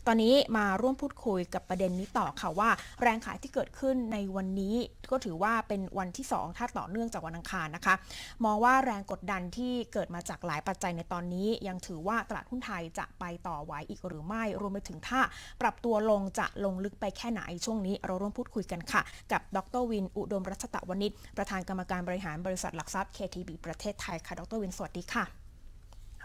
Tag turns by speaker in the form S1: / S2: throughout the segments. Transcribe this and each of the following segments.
S1: ตอนนี้มาร่วมพูดคุยกับประเด็นนี้ต่อค่ะว่าแรงขายที่เกิดขึ้นในวันนี้ก็ถือว่าเป็นวันที่2ถ้าต่อเนื่องจากวันอังคารนะคะมองว่าแรงกดดันที่เกิดมาจากหลายปัจจัยในตอนนี้ยังถือว่าตลาดหุ้นไทยจะไปต่อไหวอีกหรือไม่รวมไปถึงถ้าปรับตัวลงจะลงลึกไปแค่ไหนช่วงนี้เราร่วมพูดคุยกันค่ะกับดร.วินอุดมรัชตะวณิชประธานกรรมการบริหารบริษัทหลักทรัพย์ KTB ประเทศไทยค่ะดร.วินสวัสดีค่ะ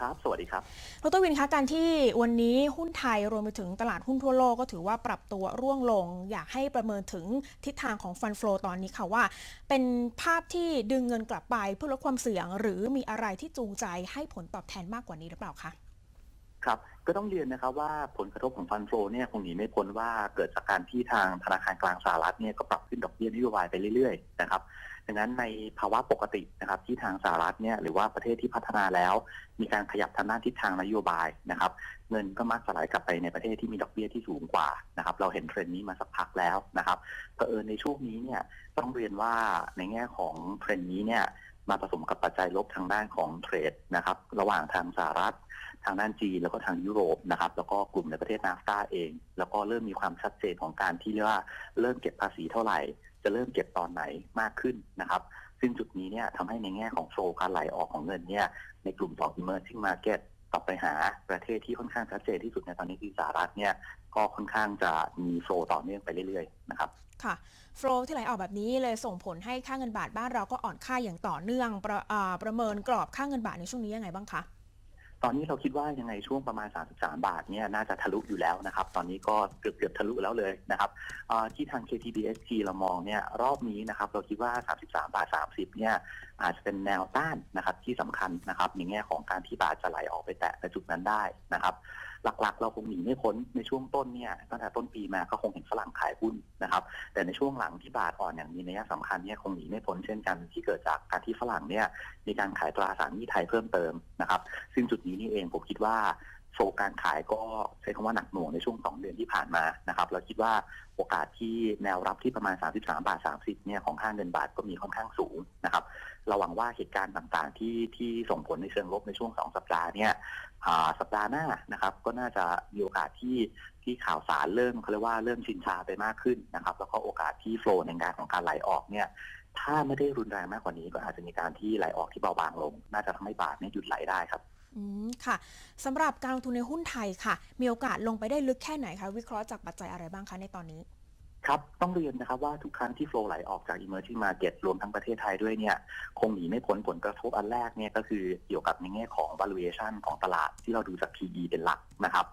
S2: ครับสวัสดีครับ
S1: ดร.วินคะการที่วันนี้หุ้นไทยรวมไปถึงตลาดหุ้นทั่วโลกก็ถือว่าปรับตัวร่วงลงอยากให้ประเมินถึงทิศทางของฟันโฟลตอนนี้ค่ะว่าเป็นภาพที่ดึงเงินกลับไปเพื่อลดความเสี่ยงหรือมีอะไรที่จูงใจให้ผลตอบแทนมากกว่านี้หรือเปล่าคะ
S2: ครับก็ต้องเรียนนะครับว่าผลกระทบของฟันโฟเนี่ยคงหนีไม่พ้นว่าเกิดจากการที่ทางธนาคารกลางสหรัฐเนี่ยก็ปรับขึ้นดอกเบี้ยนโยบายไปเรื่อยๆนะครับดังนั้นในภาวะปกตินะครับที่ทางสหรัฐเนี่ยหรือว่าประเทศที่พัฒนาแล้วมีการขยับทางด้านทิศทางนโยบายนะครับเงินก็มักจะไหลกลับไปในประเทศที่มีดอกเบี้ยที่สูงกว่านะครับเราเห็นเทรนด์นี้มาสักพักแล้วนะครับเผอิญในช่วงนี้เนี่ยต้องเรียนว่าในแง่ของเทรนด์นี้เนี่ยมาผสมกับปัจจัยลบทางด้านของเทรดนะครับระหว่างทางสหรัฐทางด้านจีนแล้วก็ทางยุโรปนะครับแล้วก็กลุ่มในประเทศนาฟตาเองแล้วก็เริ่มมีความชัดเจนของการที่เรียกว่าเริ่มเก็บภาษีเท่าไหร่จะเริ่มเก็บตอนไหนมากขึ้นนะครับซึ่งจุดนี้เนี่ยทำให้ในแง่ของโฟลว์การไหลออกของเงินเนี่ยในกลุ่มของ emerging market ต่อไปหาประเทศที่ค่อนข้างชัดเจนที่สุดในตอนนี้คือสหรัฐเนี่ยก็ค่อนข้างจะมีโฟลว์ต่อเนื่องไปเรื่อยๆนะครับ
S1: ค่ะโฟลที่ไหลออกแบบนี้เลยส่งผลให้ค่าเงินบาทบ้านเราก็อ่อนค่าอย่างต่อเนื่องประเมินกรอบค่าเงินบาทในช่วงนี้ยังไงบ้างคะ
S2: ตอนนี้เราคิดว่ายังไงช่วงประมาณ33 บาทเนี่ยน่าจะทะลุอยู่แล้วนะครับตอนนี้ก็เกือบทะลุแล้วเลยนะครับที่ทาง KTBSG เรามองเนี่ยรอบนี้นะครับเราคิดว่า33 บาท 30เนี่ยอาจจะเป็นแนวต้านนะครับที่สำคัญนะครับในแง่ของการที่บาทจะไหลออกไปแตะในจุดนั้นได้นะครับหลักๆเราคงหนีไม่พ้นในช่วงต้นเนี่ยตั้งแต่ต้นปีมาก็คงเห็นฝรั่งขายหุ้นนะครับแต่ในช่วงหลังที่บาทอ่อนอย่างมีนัยสำคัญเนี่ยคงหนีไม่พ้นเช่นกันที่เกิดจากการที่ฝรั่งเนี่ยมีการขายตราสารหนี้ไทยเพิ่มเติมนะครับซึ่งจุดนี้นี่เองผมคิดว่าโฟการขายก็ใช้คำว่าหนักหน่วงในช่วง2 เดือนที่ผ่านมานะครับเราคิดว่าโอกาสที่แนวรับที่ประมาณ33 บาท 30เนี่ยของค่าเงินบาทก็มีค่อนข้างสูงนะครับเราหวังว่าเหตุการณ์ต่างๆที่ส่งผลในเชิงลบในช่วง2 สัปดาห์เนี่ยสัปดาห์หน้านะครับก็น่าจะมีโอกาสที่ข่าวสารเริ่มเขาเรียกว่าเริ่มชินชาไปมากขึ้นนะครับแล้วก็โอกาสที่โฟลในงานของการไหลออกเนี่ยถ้าไม่ได้รุนแรงมากกว่านี้ก็อาจจะมีการที่ไหลออกที่เบาบางลงน่าจะทำให้บาทเนี่ยหยุดไหลได้ครับ
S1: ค่ะสำหรับการลงทุนในหุ้นไทยค่ะมีโอกาสลงไปได้ลึกแค่ไหนคะวิเคราะห์จากปัจจัยอะไรบ้างคะในตอนนี้
S2: ครับต้องเรียนนะครับว่าทุกครั้งที่โฟลไหลออกจาก emerging market รวมทั้งประเทศไทยด้วยเนี่ยคงหนีไม่พ้นผลกระทบอันแรกเนี่ยก็คือเกี่ยวกับในแง่ของ valuation ของตลาดที่เราดูจาก PE เป็นหลักนะครับ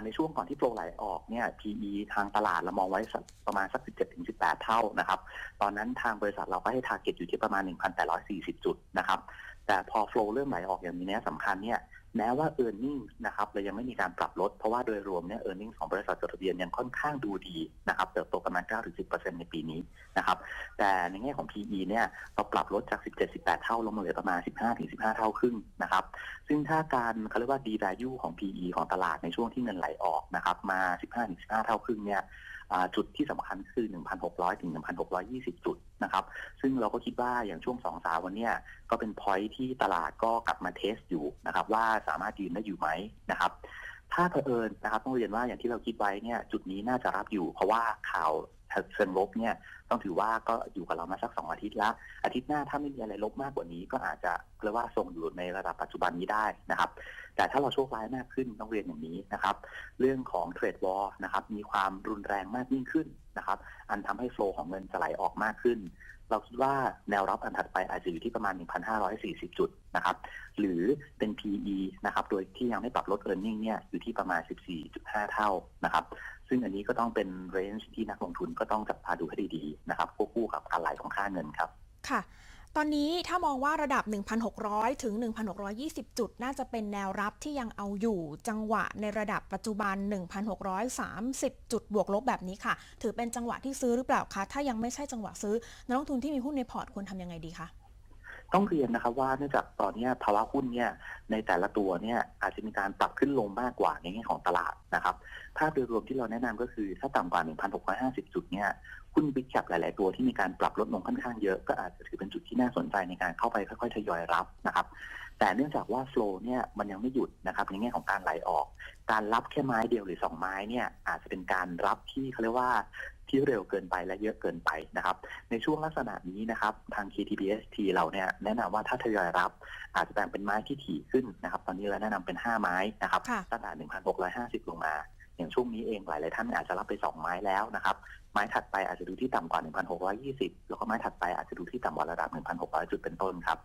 S2: ในช่วงก่อนที่โฟลไหลออกเนี่ย PE ทางตลาดเรามองไว้ประมาณสัก17-18 เท่านะครับตอนนั้นทางบริษัทเราก็ให้ target อยู่ที่ประมาณ 1,840 จุดนะครับแต่พอโฟลเริ่มไหลออกอย่างมีนัยสำคัญเนี่ยแม้ว่า earning นะครับเรายังไม่มีการปรับลดเพราะว่าโดยรวมเนี่ย earning ของบริษัทจดทะเบียนยังค่อนข้างดูดีนะครับเติบโตประมาณ 9-10% ในปีนี้นะครับแต่ในแง่ของ PE เนี่ยเราปรับลดจาก17-18 เท่าลงมาเหลือประมาณ15-15 เท่าครึ่งนะครับซึ่งถ้าการเขาเรียกว่า devalue ของ PE ของตลาดในช่วงที่เงินไหลออกนะครับมา 15-15 เท่าครึ่งเนี่ยจุดที่สำคัญคือ 1,600 ถึง 1,620 จุดนะครับซึ่งเราก็คิดว่าอย่างช่วง2-3 วันเนี่ยก็เป็น point ที่ตลาดก็กลับมาเทสอยู่นะครับว่าสามารถยืนได้อยู่ไหมนะครับถ้าเผอิญนะครับต้องเรียนว่าอย่างที่เราคิดไว้เนี่ยจุดนี้น่าจะรับอยู่เพราะว่าข่าวเชิงลบเนี่ยต้องถือว่าก็อยู่กับเรามาสัก2 อาทิตย์แล้วอาทิตย์หน้าถ้าไม่มีอะไรลบมากกว่านี้ก็อาจจะเรียกว่าทรงอยู่ในระดับปัจจุบันนี้ได้นะครับแต่ถ้าเราโชคร้ายมากขึ้นต้องเรียนอย่างนี้นะครับเรื่องของเทรดวอร์นะครับมีความรุนแรงมากยิ่งขึ้นนะครับอันทำให้โฟลของเงินจะไหลออกมากขึ้นเราคิดว่าแนวรับอันถัดไปอาจจะอยู่ที่ประมาณ 1,540 จุดนะครับหรือเป็น PE นะครับโดยที่ยังไม่ปรับลด earning เนี่ยอยู่ที่ประมาณ 14.5 เท่านะครับซึ่งอันนี้ก็ต้องเป็น range ที่นักลงทุนก็ต้องจับตาดูให้ดีๆนะครับควบคู่กับการไหลของค่าเงินครับ
S1: ค่ะตอนนี้ถ้ามองว่าระดับ 1,600 ถึง 1,620 จุดน่าจะเป็นแนวรับที่ยังเอาอยู่จังหวะในระดับปัจจุบัน 1,630 จุดบวกลบแบบนี้ค่ะถือเป็นจังหวะที่ซื้อหรือเปล่าคะถ้ายังไม่ใช่จังหวะซื้อนักลงทุนที่มีหุ้นในพอร์ตควรทำยังไงดีคะ
S2: ต้องเรียนนะครับว่าเนื่องจากตอนนี้ภาวะหุ้นเนี่ยในแต่ละตัวเนี่ยอาจจะมีการปรับขึ้นลงมากกว่าในแง่ของตลาดนะครับเผ ภาพโดยรวมที่เราแนะนำก็คือถ้าต่ำกว่า 1,650 จุดเนี่ยหุ้น Big Cap หลายๆตัวที่มีการปรับลดลงค่อนข้างเยอะก็อาจจะถือเป็นจุดที่น่าสนใจในการเข้าไปค่อยๆทยอยรับนะครับแต่เนื่องจากว่า flow เนี่ยมันยังไม่หยุดนะครับในแง่ของการไหลออกการรับแค่ไม้เดียวหรือ2ไม้เนี่ยอาจจะเป็นการรับที่เขาเรียกว่าที่เร็วเกินไปและเยอะเกินไปนะครับในช่วงลักษณะนี้นะครับทาง KTBST เราเนี่ยแนะนำว่าถ้าทยอยรับอาจจะแบ่งเป็นไม้ที่ถี่ขึ้นนะครับตอนนี้เราแนะนำเป็น5ไม้นะครับตั้งแต่ 1,650 ลงมาอย่างช่วงนี้เองหลายๆท่านอาจจะรับไป2ไม้แล้วนะครับไม้ถัดไปอาจจะดูที่ต่ำกว่า 1,620 แล้วก็ไม้ถัดไปอาจจะดูที่ต่ำกว่าระดับ 1,600 จุดเป็นต้นครับ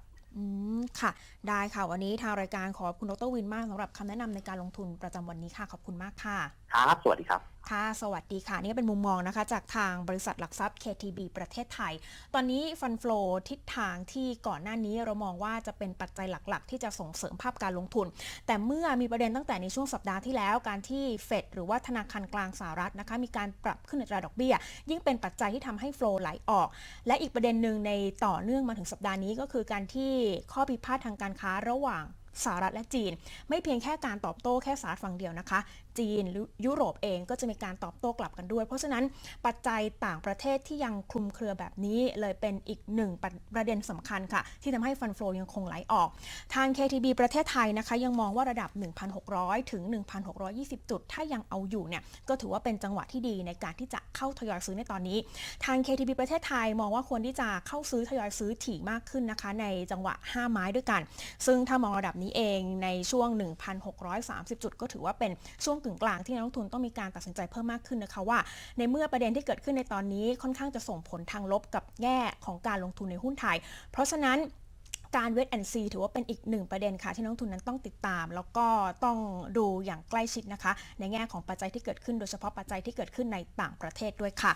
S1: ค่ะได้ค่ะวันนี้ทางรายการขอบคุณดร.วินมากสำหรับคำแนะนำในการลงทุนประจำวันนี้ค่ะขอบคุณมากค่ะ
S2: ครับสวัสดีครับ
S1: ค่ะสวัสดีค่ะนี่เป็นมุมมองนะคะจากทางบริษัทหลักทรัพย์ KTB ประเทศไทยตอนนี้ฟันโฟลทิศทางที่ก่อนหน้านี้เรามองว่าจะเป็นปัจจัยหลักๆที่จะส่งเสริมภาพการลงทุนแต่เมื่อมีประเด็นตั้งแต่ในช่วงสัปดาห์ที่แล้วการที่เฟดหรือว่าธนาคารกลางสหรัฐนะคะมีการปรับขึ้นอัตราดอกเบี้ยยิ่งเป็นปัจจัยที่ทำให้โฟลไหลออกและอีกประเด็นหนึ่งในต่อเนื่องมาถึงสัปดาห์นี้ก็คือการที่ข้อพิพาททางการค้าระหว่างสหรัฐและจีนไม่เพียงแค่การตอบโต้แค่สหรัฐฝั่งเดียวนะคะจีนหรือยุโรปเองก็จะมีการตอบโต้กลับกันด้วยเพราะฉะนั้นปัจจัยต่างประเทศที่ยังคลุมเครือแบบนี้เลยเป็นอีกหนึ่งประเด็นสำคัญค่ะที่ทำให้ฟันโฟลยังคงไหลออกทาง KTB ประเทศไทยนะคะยังมองว่าระดับ 1,600 ถึง 1,620 จุดถ้ายังเอาอยู่เนี่ยก็ถือว่าเป็นจังหวะที่ดีในการที่จะเข้าทยอยซื้อในตอนนี้ทาง KTB ประเทศไทยมองว่าควรที่จะเข้าซื้อทยอยซื้อถี่มากขึ้นนะคะในจังหวะ5ไม้ด้วยกันซึ่งถ้ามองระดับนี้เองในช่วง 1,630 จุดก็ถือว่าเป็นช่วงกึ่งกลางที่นักลงทุนต้องมีการตัดสินใจเพิ่มมากขึ้นนะคะว่าในเมื่อประเด็นที่เกิดขึ้นในตอนนี้ค่อนข้างจะส่งผลทางลบกับแง่ของการลงทุนในหุ้นไทยเพราะฉะนั้นการเวทแอนด์ซีถือว่าเป็นอีกหนึ่งประเด็นค่ะที่นักลงทุนนั้นต้องติดตามแล้วก็ต้องดูอย่างใกล้ชิดนะคะในแง่ของปัจจัยที่เกิดขึ้นโดยเฉพาะปัจจัยที่เกิดขึ้นในต่างประเทศด้วยค่ะ